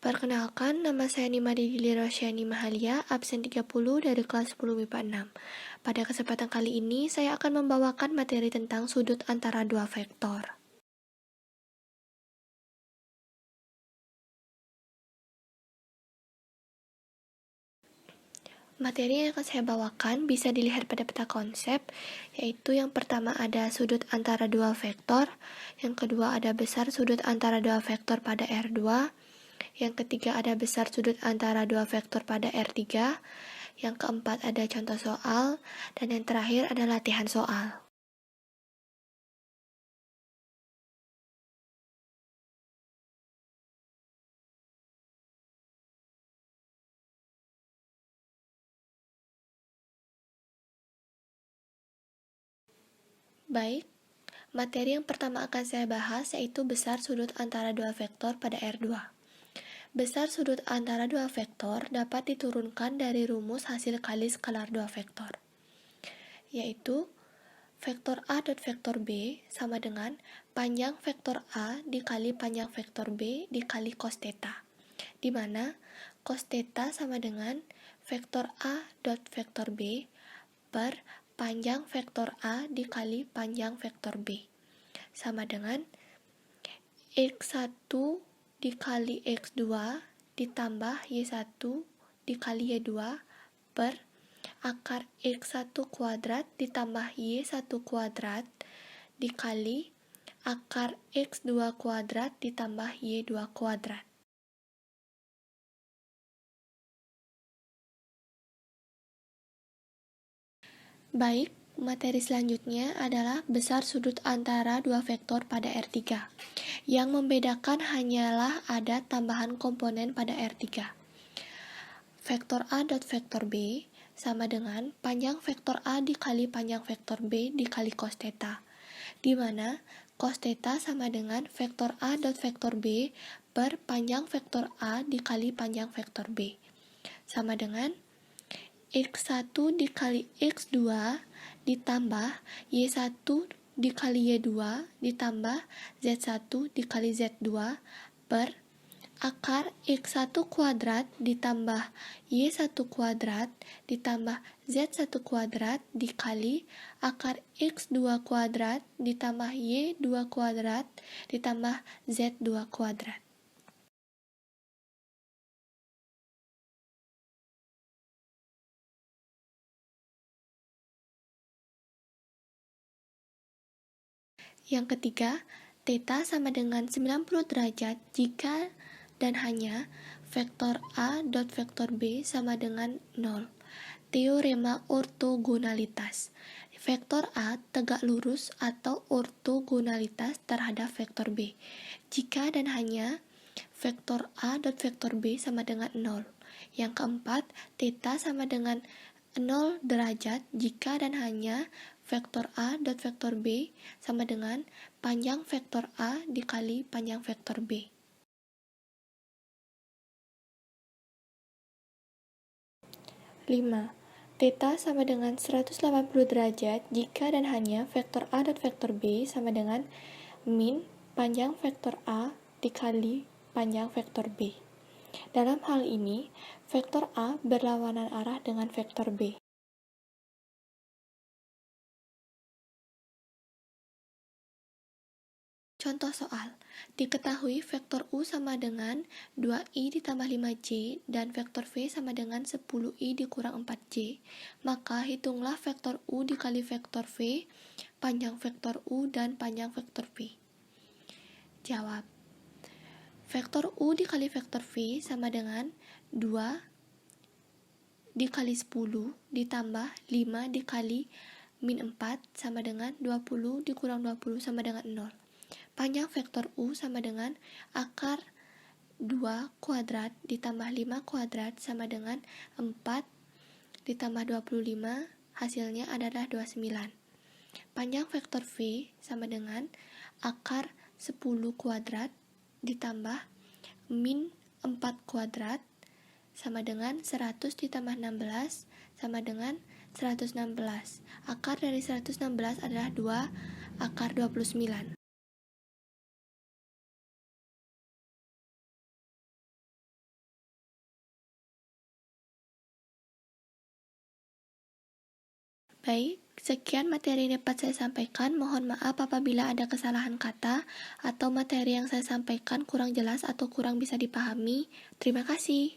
Perkenalkan, nama saya Nima Didili Rosyani Mahalia, absen 30 dari kelas 10 MIPA 6. Pada kesempatan kali ini, saya akan membawakan materi tentang sudut antara dua vektor. Materi yang akan saya bawakan bisa dilihat pada peta konsep, yaitu yang pertama ada sudut antara dua vektor, yang kedua ada besar sudut antara dua vektor pada R2, yang ketiga ada besar sudut antara dua vektor pada R3, yang keempat ada contoh soal, dan yang terakhir ada latihan soal. Baik, materi yang pertama akan saya bahas yaitu besar sudut antara dua vektor pada R2. Besar sudut antara dua vektor dapat diturunkan dari rumus hasil kali skalar dua vektor, yaitu vektor A dot vektor B sama dengan panjang vektor A dikali panjang vektor B dikali cos theta, di mana cos theta sama dengan vektor A dot vektor B per panjang vektor A dikali panjang vektor B sama dengan X1 dikali X2 ditambah Y1 dikali Y2 per akar X1 kuadrat ditambah Y1 kuadrat dikali akar X2 kuadrat ditambah Y2 kuadrat. Baik, materi selanjutnya adalah besar sudut antara dua vektor pada R3. Yang membedakan hanyalah ada tambahan komponen pada R3. Vektor A dot vektor B sama dengan panjang vektor A dikali panjang vektor B dikali cos theta, di mana cos theta sama dengan vektor A dot vektor B per panjang vektor A dikali panjang vektor B, sama dengan X1 dikali X2 ditambah Y1 dikali Y2 ditambah Z1 dikali Z2 per akar X1 kuadrat ditambah Y1 kuadrat ditambah Z1 kuadrat dikali akar X2 kuadrat ditambah Y2 kuadrat ditambah Z2 kuadrat. Yang ketiga, theta sama dengan 90 derajat jika dan hanya vektor A dot vektor B sama dengan 0. Teorema ortogonalitas. Vektor A tegak lurus atau ortogonalitas terhadap vektor B jika dan hanya vektor A dot vektor B sama dengan 0. Yang keempat, theta sama dengan 0 derajat jika dan hanya vektor A dot vektor B sama dengan panjang vektor A dikali panjang vektor B. Lima, theta sama dengan 180 derajat jika dan hanya vektor A dot vektor B sama dengan min panjang vektor A dikali panjang vektor B. Dalam hal ini, vektor A berlawanan arah dengan vektor B. Contoh soal, diketahui vektor U sama dengan 2I ditambah 5J dan vektor V sama dengan 10I dikurang 4J. Maka hitunglah vektor U dikali vektor V, panjang vektor U dan panjang vektor V. Jawab, vektor U dikali vektor V sama dengan 2 dikali 10 ditambah 5 dikali min 4 sama dengan 20 dikurang 20 sama dengan 0. Panjang vektor U sama dengan akar 2 kuadrat ditambah 5 kuadrat sama dengan 4 ditambah 25, hasilnya adalah 29. Panjang vektor V sama dengan akar 10 kuadrat ditambah min 4 kuadrat sama dengan 100 ditambah 16 sama dengan 116. Akar dari 116 adalah 2 akar 29. Baik, sekian materi yang dapat saya sampaikan. Mohon maaf apabila ada kesalahan kata atau materi yang saya sampaikan kurang jelas atau kurang bisa dipahami. Terima kasih.